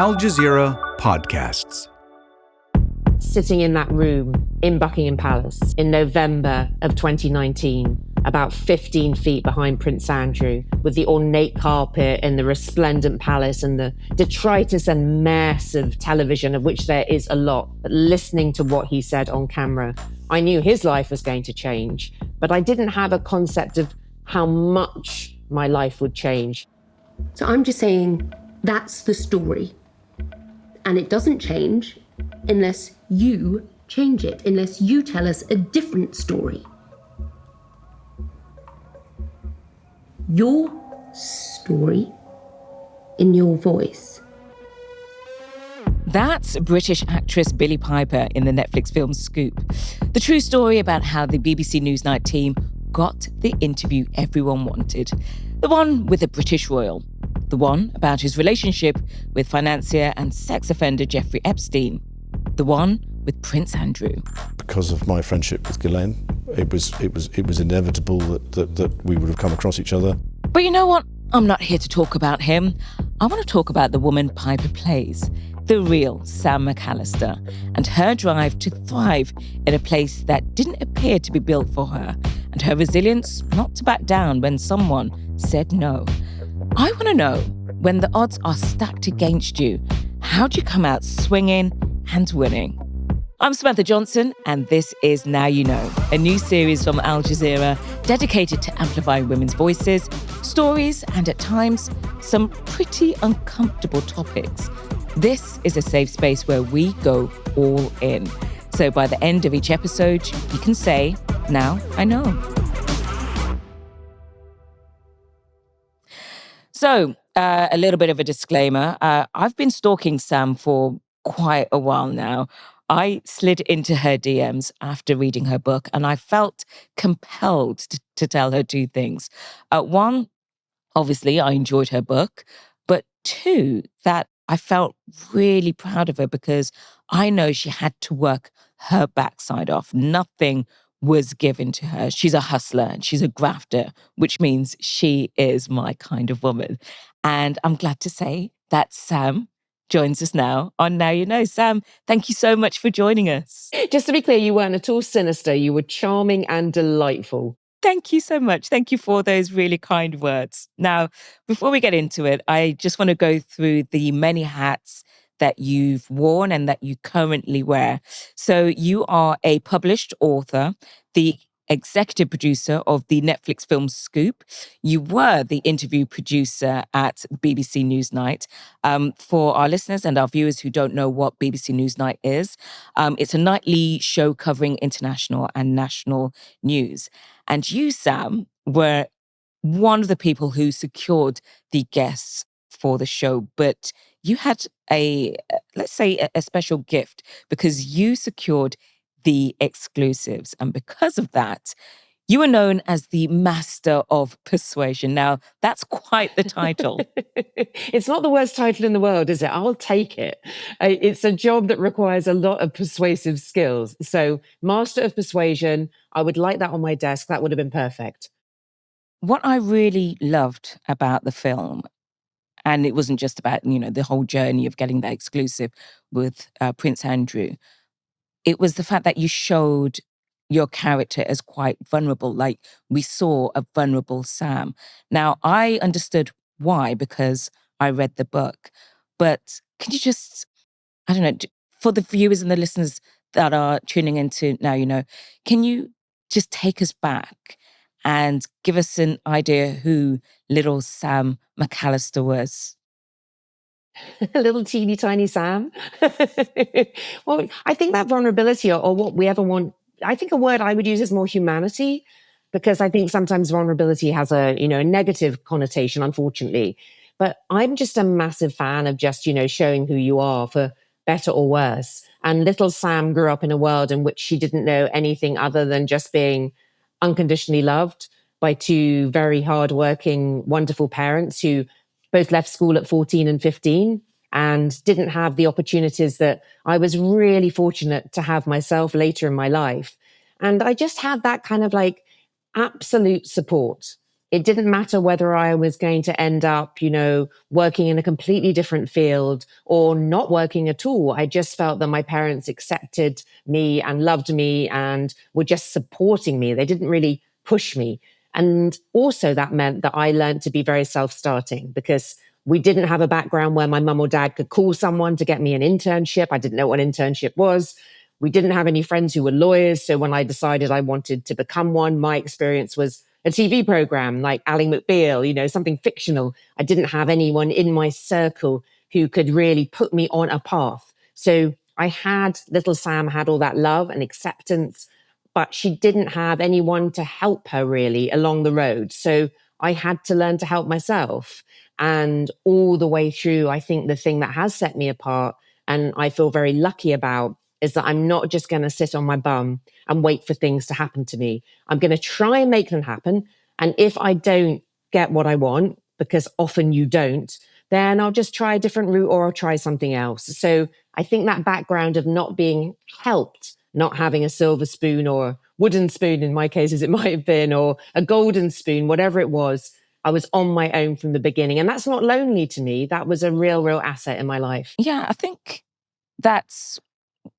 Al Jazeera Podcasts. Sitting in that room in Buckingham Palace in November of 2019, about 15 feet behind Prince Andrew, with the ornate carpet and the resplendent palace and the detritus and mess of television, of which there is a lot, but listening to what he said on camera, I knew his life was going to change, but I didn't have a concept of how much my life would change. So I'm just saying that's the story. And it doesn't change unless you change it, unless you tell us a different story. Your story in your voice. That's British actress Billie Piper in the Netflix film Scoop. The true story about how the BBC Newsnight team got the interview everyone wanted. The one with the British royal. The one about his relationship with financier and sex offender Jeffrey Epstein. The one with Prince Andrew. Because of my friendship with Ghislaine, it was inevitable that we would have come across each other. But you know what? I'm not here to talk about him. I want to talk about the woman Piper plays, the real Sam McAlister, and her drive to thrive in a place that didn't appear to be built for her, and her resilience not to back down when someone said no. I want to know, when the odds are stacked against you, how do you come out swinging and winning? I'm Samantha Johnson, and this is Now You Know, a new series from Al Jazeera dedicated to amplifying women's voices, stories, and at times, some pretty uncomfortable topics. This is a safe space where we go all in. So by the end of each episode, you can say, now I know. So, a little bit of a disclaimer. I've been stalking Sam for quite a while now. I slid into her DMs after reading her book, and I felt compelled to tell her two things. One, obviously, I enjoyed her book, but two, that I felt really proud of her because I know she had to work her backside off. Nothing was given to her. She's a hustler and she's a grafter, which means she is my kind of woman. And I'm glad to say that Sam joins us now on Now You Know. Sam, thank you so much for joining us. Just to be clear, you weren't at all sinister. You were charming and delightful. Thank you so much. Thank you for those really kind words. Now, before we get into it, I just want to go through the many hats that you've worn and that you currently wear. So you are a published author, the executive producer of the Netflix film Scoop. You were the interview producer at BBC Newsnight. For our listeners and our viewers who don't know what BBC Newsnight is, it's a nightly show covering international and national news. And you, Sam, were one of the people who secured the guests for the show, but you had let's say a special gift because you secured the exclusives. And because of that, you were known as the master of persuasion. Now, that's quite the title. It's not the worst title in the world, is it? I'll take it. It's a job that requires a lot of persuasive skills. So, master of persuasion, I would like that on my desk. That would have been perfect. What I really loved about the film, and it wasn't just about, the whole journey of getting that exclusive with Prince Andrew, it was the fact that you showed your character as quite vulnerable. Like, we saw a vulnerable Sam. Now, I understood why because I read the book. But can you just, I don't know, for the viewers and the listeners that are tuning into Now You Know, can you just take us back and give us an idea who little Sam McAlister was? Little teeny tiny Sam. Well, I think that vulnerability or what we ever want, I think a word I would use is more humanity, because I think sometimes vulnerability has a negative connotation, unfortunately. But I'm just a massive fan of just, showing who you are for better or worse. And little Sam grew up in a world in which she didn't know anything other than just being unconditionally loved by two very hardworking, wonderful parents who both left school at 14 and 15 and didn't have the opportunities that I was really fortunate to have myself later in my life. And I just had that kind of like absolute support it didn't matter whether I was going to end up, working in a completely different field or not working at all. I just felt that my parents accepted me and loved me and were just supporting me. They didn't really push me. And also that meant that I learned to be very self-starting because we didn't have a background where my mum or dad could call someone to get me an internship. I didn't know what an internship was. We didn't have any friends who were lawyers. So when I decided I wanted to become one, my experience was a TV program like Ally McBeal, something fictional. I didn't have anyone in my circle who could really put me on a path. So little Sam had all that love and acceptance, but she didn't have anyone to help her really along the road. So I had to learn to help myself. And all the way through, I think the thing that has set me apart and I feel very lucky about is that I'm not just going to sit on my bum and wait for things to happen to me. I'm going to try and make them happen. And if I don't get what I want, because often you don't, then I'll just try a different route or I'll try something else. So I think that background of not being helped, not having a silver spoon or wooden spoon in my case, as it might have been, or a golden spoon, whatever it was, I was on my own from the beginning. And that's not lonely to me. That was a real asset in my life. Yeah, I think that's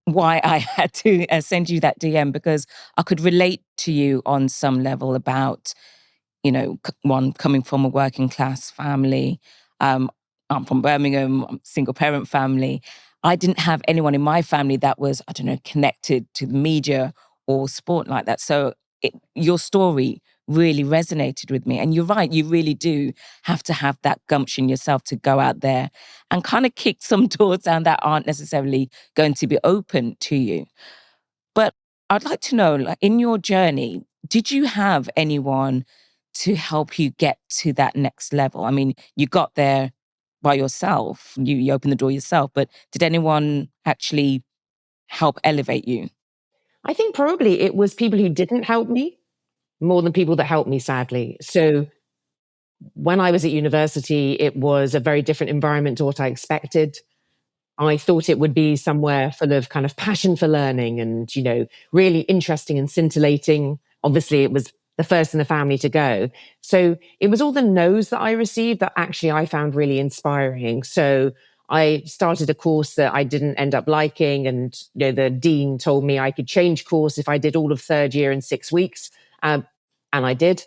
why I had to send you that DM, because I could relate to you on some level about, one coming from a working class family. I'm from Birmingham, I'm a single parent family. I didn't have anyone in my family that was, I don't know, connected to the media or sport like that. So your story really resonated with me. And you're right, you really do have to have that gumption yourself to go out there and kind of kick some doors down that aren't necessarily going to be open to you. But I'd like to know, like, in your journey, did you have anyone to help you get to that next level? I mean, you got there by yourself, you opened the door yourself, but did anyone actually help elevate you? I think probably it was people who didn't help me more than people that helped me, sadly. So when I was at university, it was a very different environment to what I expected. I thought it would be somewhere full of kind of passion for learning and, really interesting and scintillating. Obviously, it was the first in the family to go. So it was all the no's that I received that actually I found really inspiring. So I started a course that I didn't end up liking. And, the dean told me I could change course if I did all of third year in 6 weeks. And I did.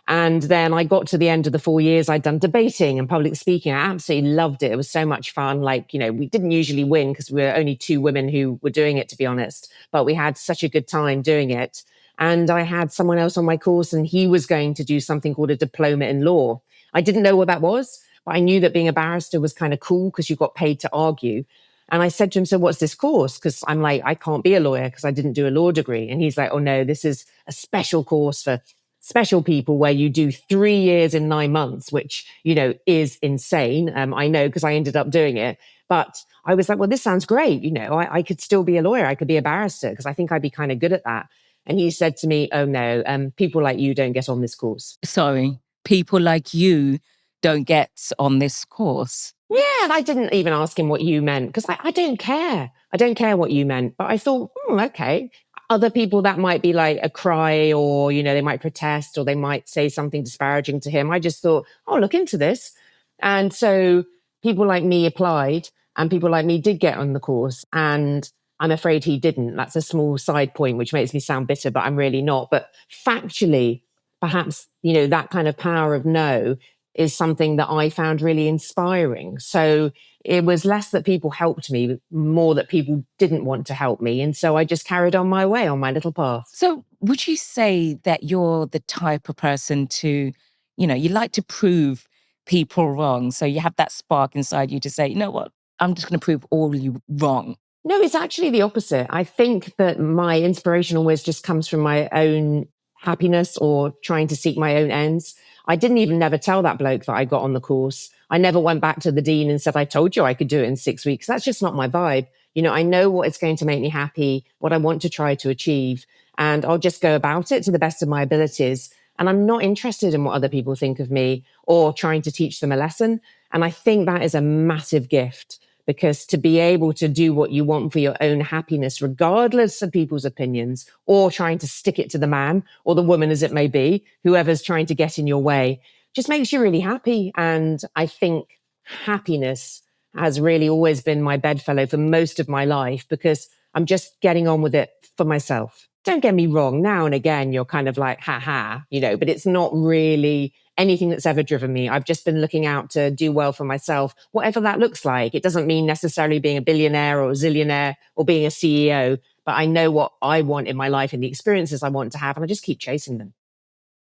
And then I got to the end of the 4 years, I'd done debating and public speaking. I absolutely loved it. It was so much fun. We didn't usually win because we were only 2 women who were doing it, to be honest, but we had such a good time doing it. And I had someone else on my course and he was going to do something called a diploma in law. I didn't know what that was, but I knew that being a barrister was kind of cool because you got paid to argue. And I said to him, so what's this course? Because I'm like, I can't be a lawyer because I didn't do a law degree. And he's like, oh no, this is a special course for special people where you do 3 years in 9 months, which, is insane. I know because I ended up doing it. But I was like, well, this sounds great. I could still be a lawyer. I could be a barrister because I think I'd be kind of good at that. And he said to me, oh no, people like you don't get on this course. Sorry, people like you don't get on this course. Yeah, and I didn't even ask him what you meant because I don't care. I don't care what you meant. But I thought, okay. Other people that might be like a cry or, they might protest or they might say something disparaging to him. I just thought, look into this. And so people like me applied and people like me did get on the course. And I'm afraid he didn't. That's a small side point, which makes me sound bitter, but I'm really not. But factually, perhaps, that kind of power of no is something that I found really inspiring. So it was less that people helped me, more that people didn't want to help me. And so I just carried on my way on my little path. So would you say that you're the type of person to, you like to prove people wrong? So you have that spark inside you to say, you know what, I'm just going to prove all you wrong. No, it's actually the opposite. I think that my inspiration always just comes from my own happiness or trying to seek my own ends. I didn't even never tell that bloke that I got on the course. I never went back to the dean and said, I told you I could do it in 6 weeks. That's just not my vibe. I know what it's going to make me happy, what I want to try to achieve, and I'll just go about it to the best of my abilities. And I'm not interested in what other people think of me or trying to teach them a lesson. And I think that is a massive gift because to be able to do what you want for your own happiness, regardless of people's opinions, or trying to stick it to the man or the woman, as it may be, whoever's trying to get in your way, just makes you really happy. And I think happiness has really always been my bedfellow for most of my life, because I'm just getting on with it for myself. Don't get me wrong, now and again, you're kind of like, ha, but it's not really anything that's ever driven me. I've just been looking out to do well for myself, whatever that looks like. It doesn't mean necessarily being a billionaire or a zillionaire or being a CEO, but I know what I want in my life and the experiences I want to have, and I just keep chasing them.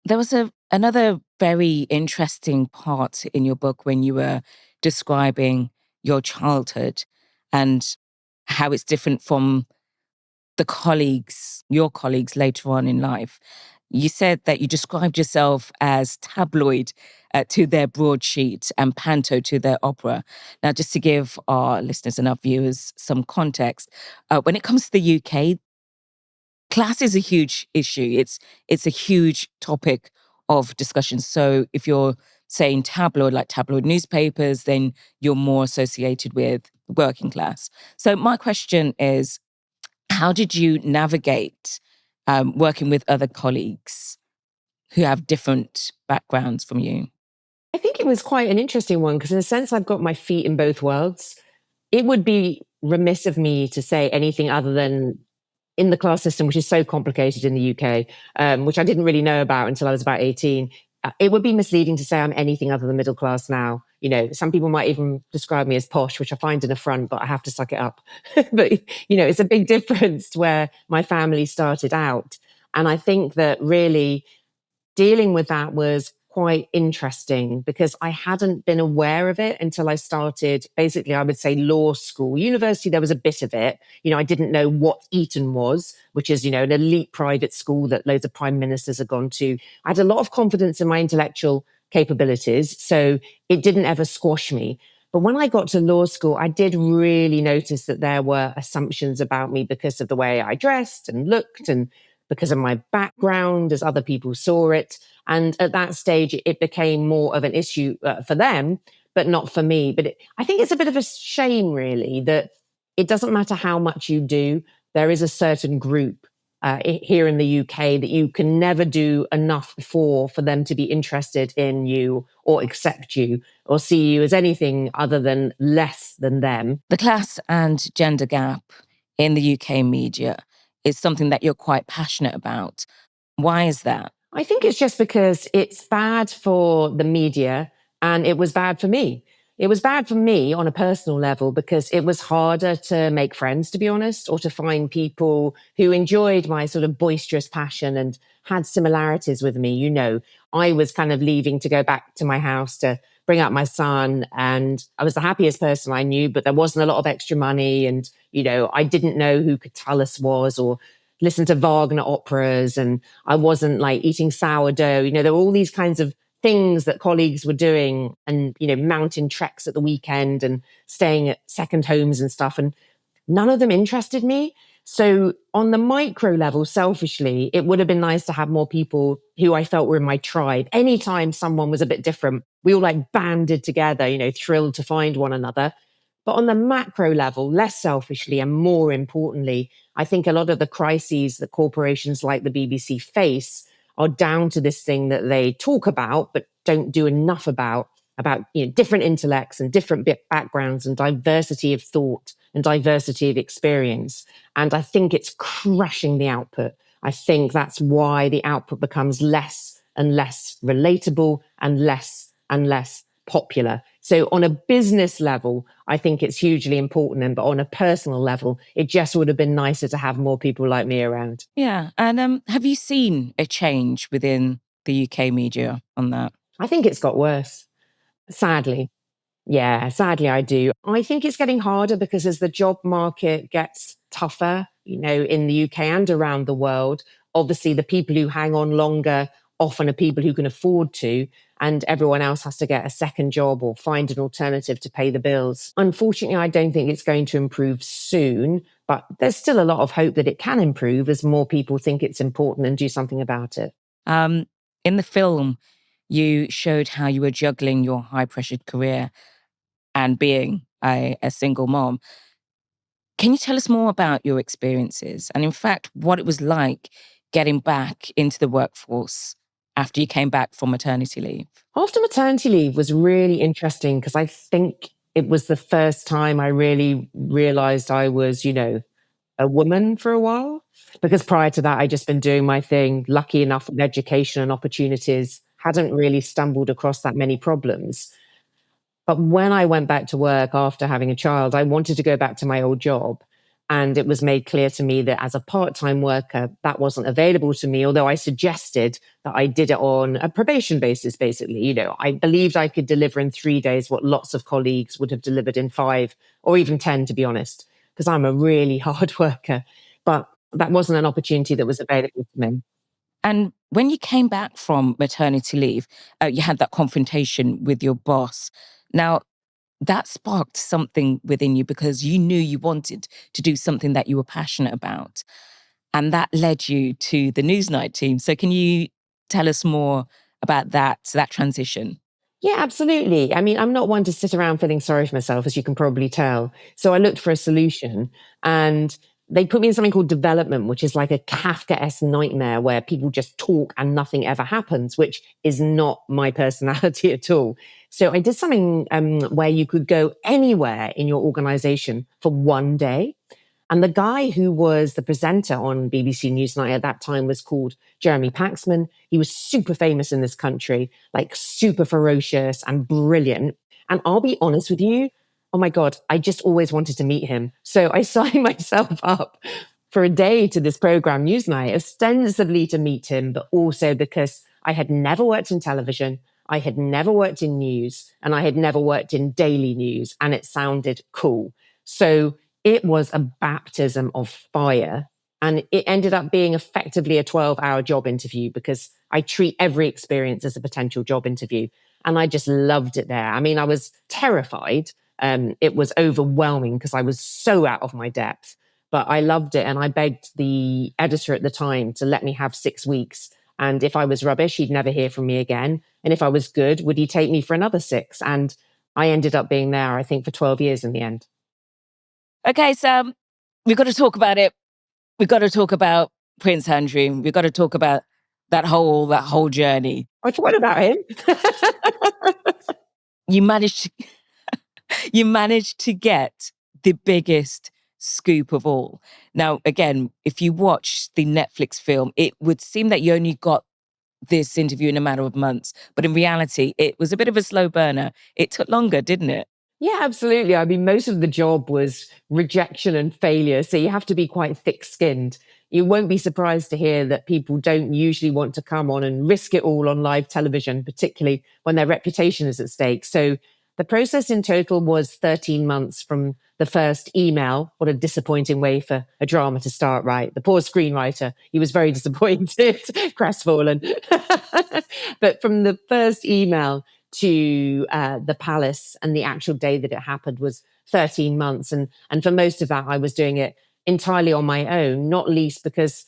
There was another very interesting part in your book when you were describing your childhood and how it's different from your colleagues later on in life. You said that you described yourself as tabloid to their broadsheet and panto to their opera. Now, just to give our listeners and our viewers some context, when it comes to the UK, class is a huge issue. It's a huge topic of discussion. So if you're saying tabloid, like tabloid newspapers, then you're more associated with working class. So my question is, how did you navigate working with other colleagues who have different backgrounds from you? I think it was quite an interesting one, because in a sense, I've got my feet in both worlds. It would be remiss of me to say anything other than in the class system, which is so complicated in the UK, which I didn't really know about until I was about 18. It would be misleading to say I'm anything other than middle class now. Some people might even describe me as posh, which I find an affront, but I have to suck it up. But, it's a big difference to where my family started out. And I think that really dealing with that was quite interesting, because I hadn't been aware of it until I started, basically, I would say law school. University, there was a bit of it. I didn't know what Eton was, which is, an elite private school that loads of prime ministers have gone to. I had a lot of confidence in my intellectual capabilities, so it didn't ever squash me. But when I got to law school, I did really notice that there were assumptions about me because of the way I dressed and looked, and because of my background as other people saw it. And at that stage, it became more of an issue for them, but not for me. But I think it's a bit of a shame, really, that it doesn't matter how much you do. There is a certain group here in the UK that you can never do enough for them to be interested in you or accept you or see you as anything other than less than them. The class and gender gap in the UK media is something that you're quite passionate about. Why is that? I think it's just because it's bad for the media, and it was bad for me. It was bad for me on a personal level because it was harder to make friends, to be honest, or to find people who enjoyed my sort of boisterous passion and had similarities with me. I was kind of leaving to go back to my house to bring up my son, and I was the happiest person I knew, but there wasn't a lot of extra money. And, I didn't know who Catullus was or listen to Wagner operas, and I wasn't like eating sourdough. There were all these kinds of things that colleagues were doing, and, mountain treks at the weekend and staying at second homes and stuff. And none of them interested me. So on the micro level, selfishly, it would have been nice to have more people who I felt were in my tribe. Anytime someone was a bit different, we all like banded together, thrilled to find one another. But on the macro level, less selfishly and more importantly, I think a lot of the crises that corporations like the BBC face are down to this thing that they talk about, but don't do enough about different intellects and different backgrounds and diversity of thought and diversity of experience. And I think it's crushing the output. I think that's why the output becomes less and less relatable and less popular. So on a business level, I think it's hugely important. But on a personal level, it just would have been nicer to have more people like me around. Yeah. And have you seen a change within the UK media on that? I think it's got worse, sadly. Yeah, sadly I do. I think it's getting harder because as the job market gets tougher, in the UK and around the world, obviously the people who hang on longer often are people who can afford to, and everyone else has to get a second job or find an alternative to pay the bills. Unfortunately, I don't think it's going to improve soon, but there's still a lot of hope that it can improve as more people think it's important and do something about it. In the film, you showed how you were juggling your high-pressured career and being a single mom. Can you tell us more about your experiences and, in fact, what it was like getting back into the workforce after you came back from maternity leave? After maternity leave was really interesting because I think it was the first time I really realized I was, a woman for a while. Because prior to that, I'd just been doing my thing, lucky enough with education and opportunities, hadn't really stumbled across that many problems. But when I went back to work after having a child, I wanted to go back to my old job. And it was made clear to me that as a part-time worker, that wasn't available to me, although I suggested that I did it on a probation basis, basically. I believed I could deliver in 3 days what lots of colleagues would have delivered in 5 or even 10, to be honest, because I'm a really hard worker. But that wasn't an opportunity that was available to me. And when you came back from maternity leave, you had that confrontation with your boss. Now, that sparked something within you because you knew you wanted to do something that you were passionate about. And that led you to the Newsnight team. So can you tell us more about that transition? Yeah, absolutely. I mean, I'm not one to sit around feeling sorry for myself, as you can probably tell. So I looked for a solution and they put me in something called development, which is like a Kafka-esque nightmare where people just talk and nothing ever happens, which is not my personality at all. So I did something where you could go anywhere in your organization for 1 day. And the guy who was the presenter on BBC Newsnight at that time was called Jeremy Paxman. He was super famous in this country, like super ferocious and brilliant. And I'll be honest with you, oh my God, I just always wanted to meet him. So I signed myself up for a day to this program, Newsnight, ostensibly to meet him, but also because I had never worked in television, I had never worked in news, and I had never worked in daily news, and it sounded cool. So it was a baptism of fire. And it ended up being effectively a 12-hour job interview because I treat every experience as a potential job interview. And I just loved it there. I mean, I was terrified. It was overwhelming because I was so out of my depth. But I loved it. And I begged the editor at the time to let me have 6 weeks. And if I was rubbish, he'd never hear from me again. And if I was good, would he take me for another 6? And I ended up being there, I think, for 12 years in the end. Okay, Sam, we've got to talk about it. We've got to talk about Prince Andrew. We've got to talk about that whole journey. What about him? You managed to get the biggest scoop of all. Now, again, if you watch the Netflix film, it would seem that you only got this interview in a matter of months. But in reality, it was a bit of a slow burner. It took longer, didn't it? Yeah, absolutely. I mean, most of the job was rejection and failure. So you have to be quite thick-skinned. You won't be surprised to hear that people don't usually want to come on and risk it all on live television, particularly when their reputation is at stake. So the process in total was 13 months from the first email. What a disappointing way for a drama to start, right? The poor screenwriter, he was very disappointed, crestfallen. But from the first email to the palace and the actual day that it happened was 13 months. And for most of that, I was doing it entirely on my own, not least because,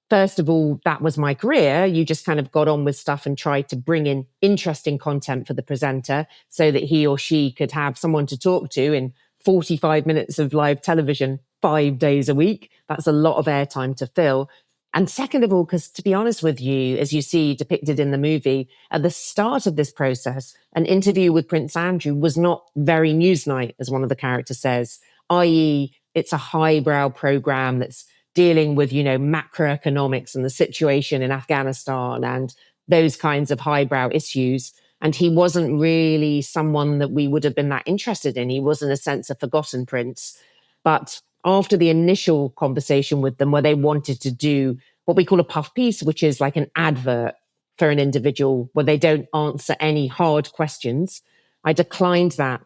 first of all, that was my career. You just kind of got on with stuff and tried to bring in interesting content for the presenter so that he or she could have someone to talk to in 45 minutes of live television 5 days a week. That's a lot of airtime to fill. And second of all, because to be honest with you, as you see depicted in the movie, at the start of this process, an interview with Prince Andrew was not very Newsnight, as one of the characters says, i.e. it's a highbrow program that's dealing with, macroeconomics and the situation in Afghanistan and those kinds of highbrow issues. And he wasn't really someone that we would have been that interested in. He was, in a sense, a forgotten prince. But after the initial conversation with them where they wanted to do what we call a puff piece, which is like an advert for an individual where they don't answer any hard questions, I declined that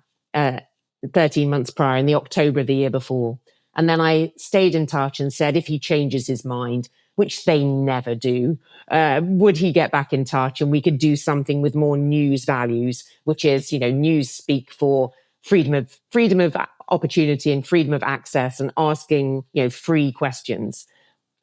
13 months prior in the October of the year before. And then I stayed in touch and said, if he changes his mind, which they never do, would he get back in touch and we could do something with more news values, which is, news speak for freedom of opportunity and freedom of access and asking, free questions.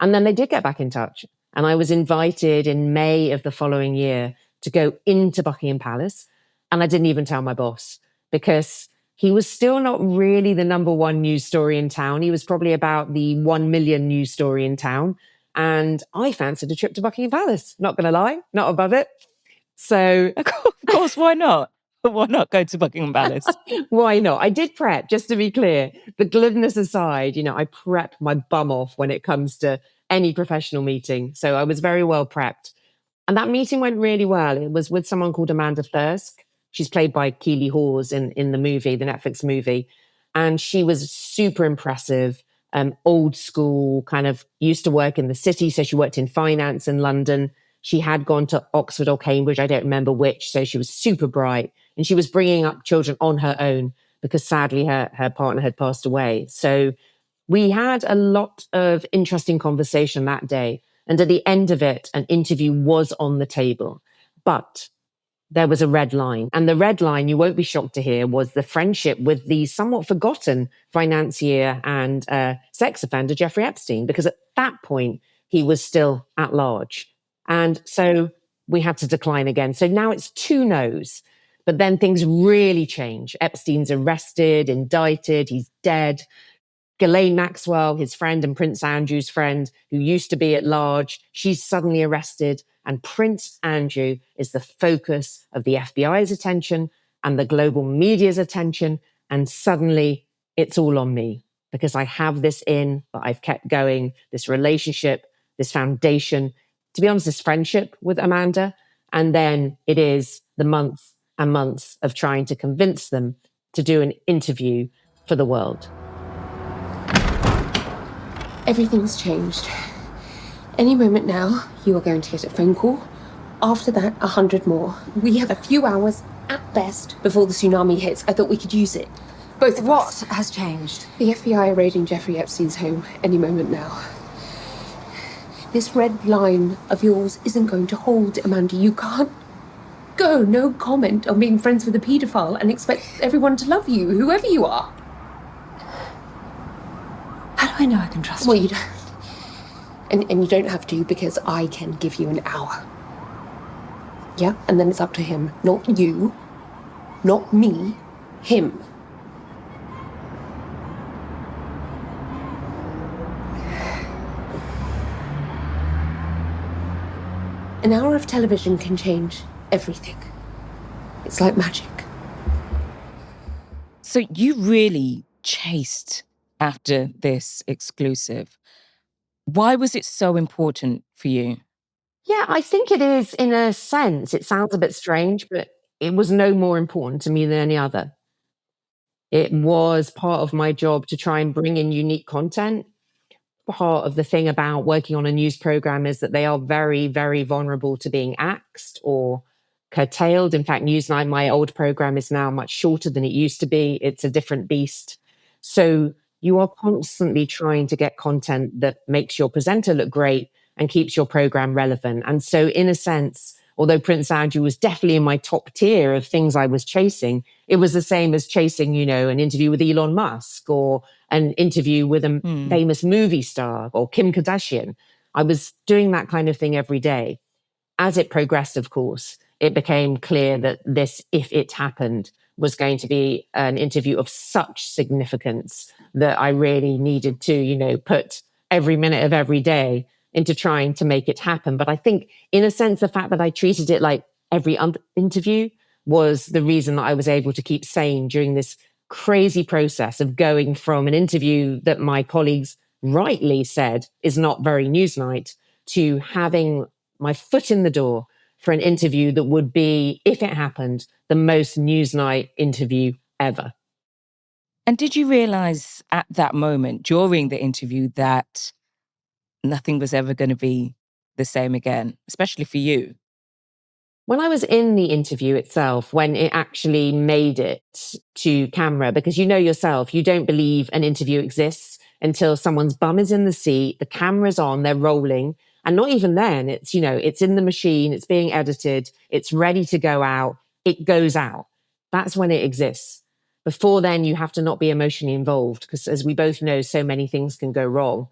And then they did get back in touch. And I was invited in May of the following year to go into Buckingham Palace. And I didn't even tell my boss because he was still not really the number one news story in town. He was probably about the 1 million news story in town. And I fancied a trip to Buckingham Palace. Not going to lie, not above it. So, Of course, why not? Why not go to Buckingham Palace? why not? I did prep, just to be clear. The glibness aside, I prep my bum off when it comes to any professional meeting. So I was very well prepped. And that meeting went really well. It was with someone called Amanda Thirsk. She's played by Keely Hawes in the movie, the Netflix movie. And she was super impressive, old school, kind of used to work in the city. So she worked in finance in London. She had gone to Oxford or Cambridge, I don't remember which. So she was super bright. And she was bringing up children on her own because sadly her partner had passed away. So we had a lot of interesting conversation that day. And at the end of it, an interview was on the table. But there was a red line. And the red line, you won't be shocked to hear, was the friendship with the somewhat forgotten financier and sex offender, Jeffrey Epstein, because at that point, he was still at large. And so we had to decline again. So now it's 2 no's. But then things really change. Epstein's arrested, indicted, he's dead. Ghislaine Maxwell, his friend and Prince Andrew's friend, who used to be at large, she's suddenly arrested. And Prince Andrew is the focus of the FBI's attention and the global media's attention. And suddenly it's all on me because I have this that I've kept going, this relationship, this foundation, to be honest, this friendship with Amanda. And then it is the months and months of trying to convince them to do an interview for the world. Everything's changed. Any moment now, you are going to get a phone call. After that, 100 more. We have a few hours at best before the tsunami hits. I thought we could use it. Both of us. What has changed? The FBI are raiding Jeffrey Epstein's home any moment now. This red line of yours isn't going to hold, Amanda. You can't go no comment on being friends with a paedophile and expect everyone to love you, whoever you are. How do I know I can trust Well, you? you don't. And you don't have to, because I can give you an hour. Yeah? And then it's up to him. Not you. Not me. Him. An hour of television can change everything. It's like magic. So you really chased after this exclusive. Why was it so important for you? Yeah, I think it is in a sense. It sounds a bit strange, but it was no more important to me than any other. It was part of my job to try and bring in unique content. Part of the thing about working on a news program is that they are very, very vulnerable to being axed or curtailed. In fact, Newsnight, my old program, is now much shorter than it used to be. It's a different beast. So you are constantly trying to get content that makes your presenter look great and keeps your program relevant. And so in a sense, although Prince Andrew was definitely in my top tier of things I was chasing, it was the same as chasing, an interview with Elon Musk or an interview with a famous movie star or Kim Kardashian. I was doing that kind of thing every day. As it progressed, of course, it became clear that this, if it happened, was going to be an interview of such significance that I really needed to, put every minute of every day into trying to make it happen. But I think, in a sense, the fact that I treated it like every other interview was the reason that I was able to keep sane during this crazy process of going from an interview that my colleagues rightly said is not very Newsnight to having my foot in the door for an interview that would be, if it happened, the most Newsnight interview ever. And did you realize at that moment during the interview that nothing was ever going to be the same again, especially for you? When I was in the interview itself, when it actually made it to camera, because you know yourself, you don't believe an interview exists until someone's bum is in the seat, the camera's on, they're rolling. And not even then, it's in the machine, it's being edited, it's ready to go out, it goes out. That's when it exists. Before then, you have to not be emotionally involved because, as we both know, so many things can go wrong.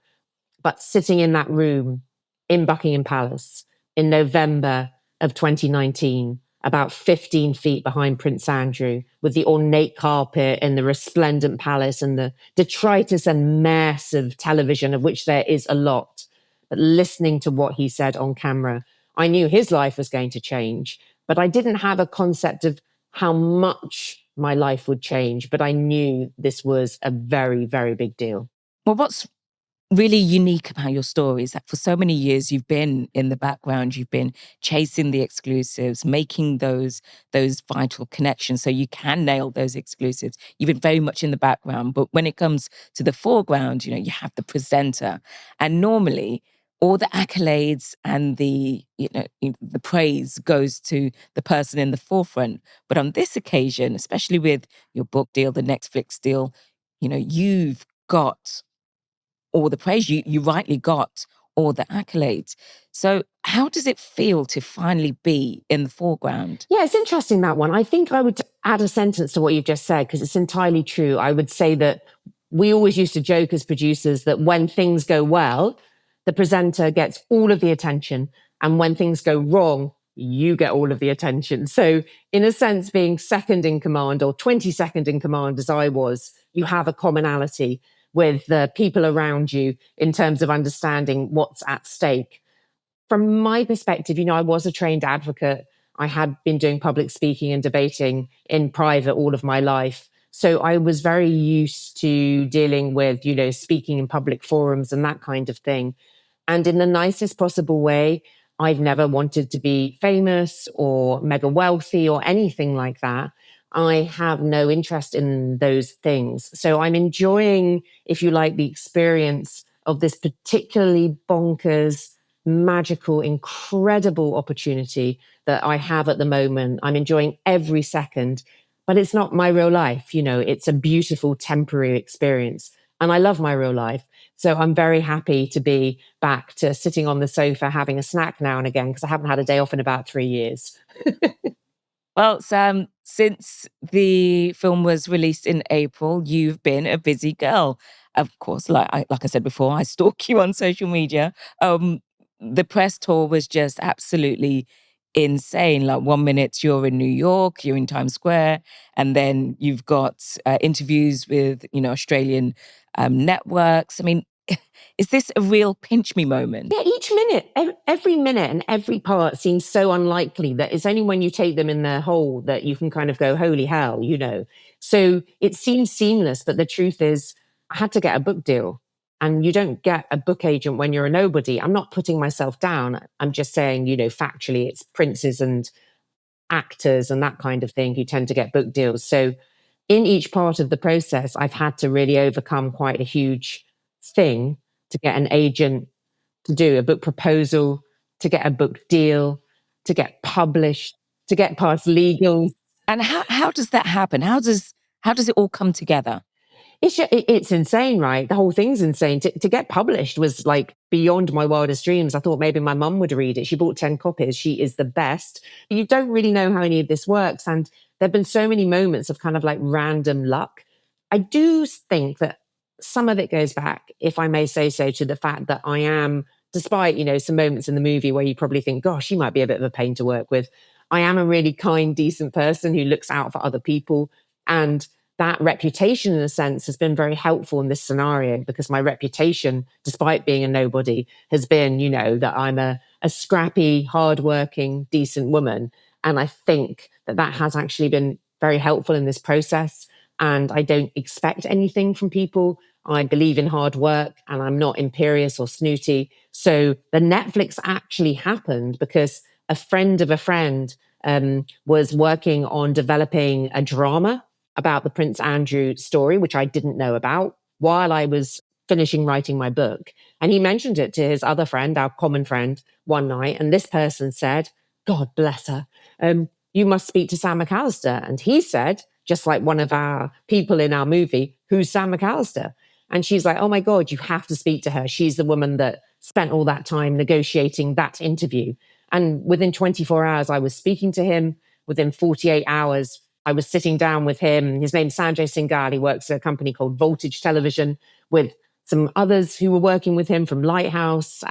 But sitting in that room in Buckingham Palace in November of 2019, about 15 feet behind Prince Andrew, with the ornate carpet and the resplendent palace and the detritus and mess of television, of which there is a lot. But listening to what he said on camera, I knew his life was going to change, but I didn't have a concept of how much my life would change. But I knew this was a very, very big deal. Well, what's really unique about your story is that for so many years you've been in the background, you've been chasing the exclusives, making those vital connections so you can nail those exclusives. You've been very much in the background, but when it comes to the foreground, you have the presenter, and normally all the accolades and the praise goes to the person in the forefront. But on this occasion, especially with your book deal, the Netflix deal, you've got all the praise. You rightly got all the accolades. So how does it feel to finally be in the foreground? Yeah, it's interesting, that one. I think I would add a sentence to what you've just said, because it's entirely true. I would say that we always used to joke as producers that when things go well, the presenter gets all of the attention. And when things go wrong, you get all of the attention. So in a sense, being second in command or 22nd in command, as I was, you have a commonality with the people around you in terms of understanding what's at stake. From my perspective, I was a trained advocate. I had been doing public speaking and debating in private all of my life. So I was very used to dealing with, speaking in public forums and that kind of thing. And in the nicest possible way, I've never wanted to be famous or mega wealthy or anything like that. I have no interest in those things. So I'm enjoying, if you like, the experience of this particularly bonkers, magical, incredible opportunity that I have at the moment. I'm enjoying every second, but it's not my real life. It's a beautiful temporary experience. And I love my real life. So I'm very happy to be back to sitting on the sofa, having a snack now and again, because I haven't had a day off in about 3 years. Well, Sam, since the film was released in April, you've been a busy girl. Of course, like I said before, I stalk you on social media. The press tour was just absolutely insane. Like 1 minute you're in New York, you're in Times Square, and then you've got interviews with Australian networks. I mean, is this a real pinch me moment? Yeah, each minute, every minute and every part seems so unlikely that it's only when you take them in their whole that you can kind of go, holy hell, So it seems seamless, but the truth is I had to get a book deal. And you don't get a book agent when you're a nobody. I'm not putting myself down. I'm just saying, factually, it's princes and actors and that kind of thing who tend to get book deals. So in each part of the process, I've had to really overcome quite a huge thing to get an agent, to do a book proposal, to get a book deal, to get published, to get past legal. And how does that happen? How does it all come together? It's insane, right? The whole thing's insane. To get published was like beyond my wildest dreams. I thought maybe my mum would read it. She bought 10 copies. She is the best. You don't really know how any of this works. And there have been so many moments of kind of like random luck. I do think that some of it goes back, if I may say so, to the fact that I am, despite, some moments in the movie where you probably think, gosh, you might be a bit of a pain to work with. I am a really kind, decent person who looks out for other people. And that reputation, in a sense, has been very helpful in this scenario, because my reputation, despite being a nobody, has been, that I'm a scrappy, hardworking, decent woman. And I think that has actually been very helpful in this process. And I don't expect anything from people. I believe in hard work and I'm not imperious or snooty. So the Netflix actually happened because a friend of a friend was working on developing a drama about the Prince Andrew story, which I didn't know about, while I was finishing writing my book. And he mentioned it to his other friend, our common friend, one night. And this person said, God bless her, you must speak to Sam McAlister. And he said, just like one of our people in our movie, who's Sam McAlister? And she's like, oh my God, you have to speak to her. She's the woman that spent all that time negotiating that interview. And within 24 hours, I was speaking to him. Within 48 hours, I was sitting down with him. His name's Sanjay Singhal. He works at a company called Voltage Television with some others who were working with him from Lighthouse,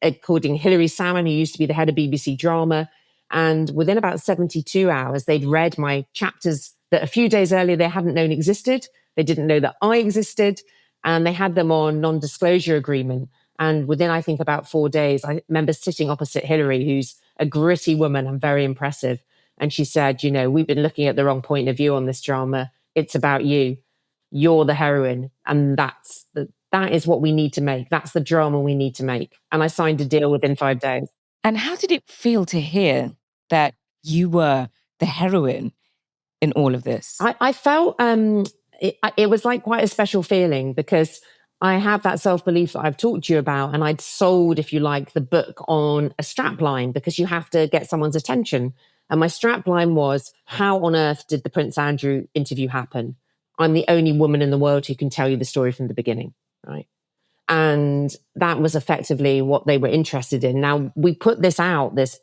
including Hilary Salmon, who used to be the head of BBC Drama. And within about 72 hours, they'd read my chapters that a few days earlier they hadn't known existed. They didn't know that I existed. And they had them on non-disclosure agreement. And within, I think, about 4 days, I remember sitting opposite Hillary, who's a gritty woman and very impressive. And she said, we've been looking at the wrong point of view on this drama. It's about you. You're the heroine. And that is what we need to make. That's the drama we need to make. And I signed a deal within 5 days. And how did it feel to hear that you were the heroine in all of this? I felt it was like quite a special feeling, because I have that self-belief that I've talked to you about, and I'd sold, if you like, the book on a strapline, because you have to get someone's attention. And my strapline was, how on earth did the Prince Andrew interview happen? I'm the only woman in the world who can tell you the story from the beginning, right? And that was effectively what they were interested in. Now, we put this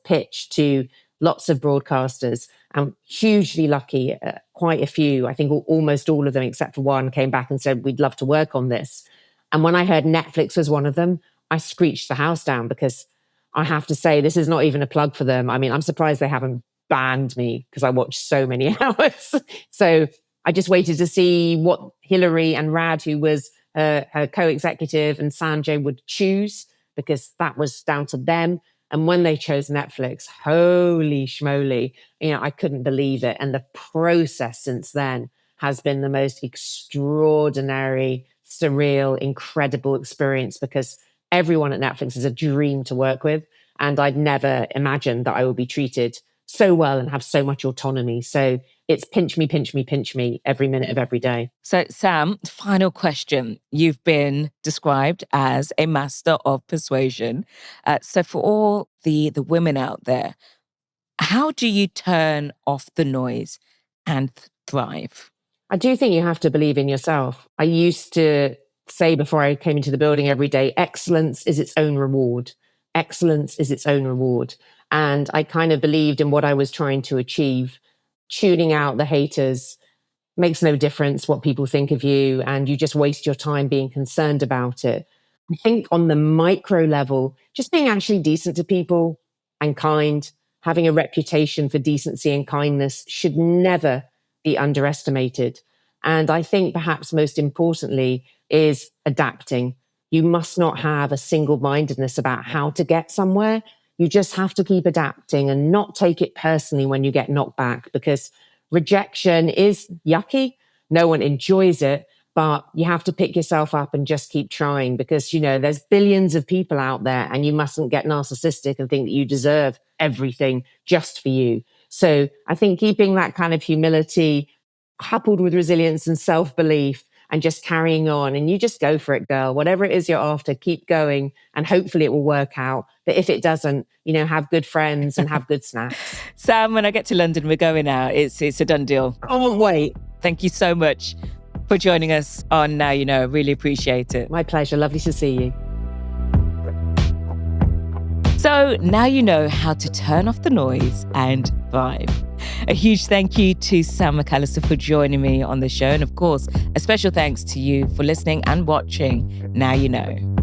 pitch to lots of broadcasters. I'm hugely lucky. Quite a few, I think almost all of them, except for one, came back and said, we'd love to work on this. And when I heard Netflix was one of them, I screeched the house down, because I have to say, this is not even a plug for them. I mean, I'm surprised they haven't banned me, because I watched so many hours. So I just waited to see what Hillary and Rad, who was her co-executive, and Sanjay would choose, because that was down to them. And when they chose Netflix, holy schmoly, I couldn't believe it. And the process since then has been the most extraordinary, surreal, incredible experience, because everyone at Netflix is a dream to work with. And I'd never imagined that I would be treated so well and have so much autonomy. So it's pinch me, pinch me, pinch me every minute of every day. So, Sam, final question. You've been described as a master of persuasion. So for all the women out there, how do you turn off the noise and thrive? I do think you have to believe in yourself. I used to say before I came into the building every day, excellence is its own reward. Excellence is its own reward. And I kind of believed in what I was trying to achieve. Tuning out the haters makes no difference what people think of you, and you just waste your time being concerned about it. I think on the micro level, just being actually decent to people and kind, having a reputation for decency and kindness should never be underestimated. And I think perhaps most importantly is adapting. You must not have a single-mindedness about how to get somewhere. You just have to keep adapting and not take it personally when you get knocked back, because rejection is yucky. No one enjoys it, but you have to pick yourself up and just keep trying, because, there's billions of people out there, and you mustn't get narcissistic and think that you deserve everything just for you. So I think keeping that kind of humility coupled with resilience and self-belief, and just carrying on, and you just go for it, girl. Whatever it is you're after, keep going, and hopefully it will work out. But if it doesn't, have good friends and have good snacks. Sam, when I get to London, we're going out. It's a done deal. I won't wait. Thank you so much for joining us on Now You Know. Really appreciate it. My pleasure. Lovely to see you. So now you know how to turn off the noise and thrive. A huge thank you to Sam McAlister for joining me on the show. And of course, a special thanks to you for listening and watching Now You Know.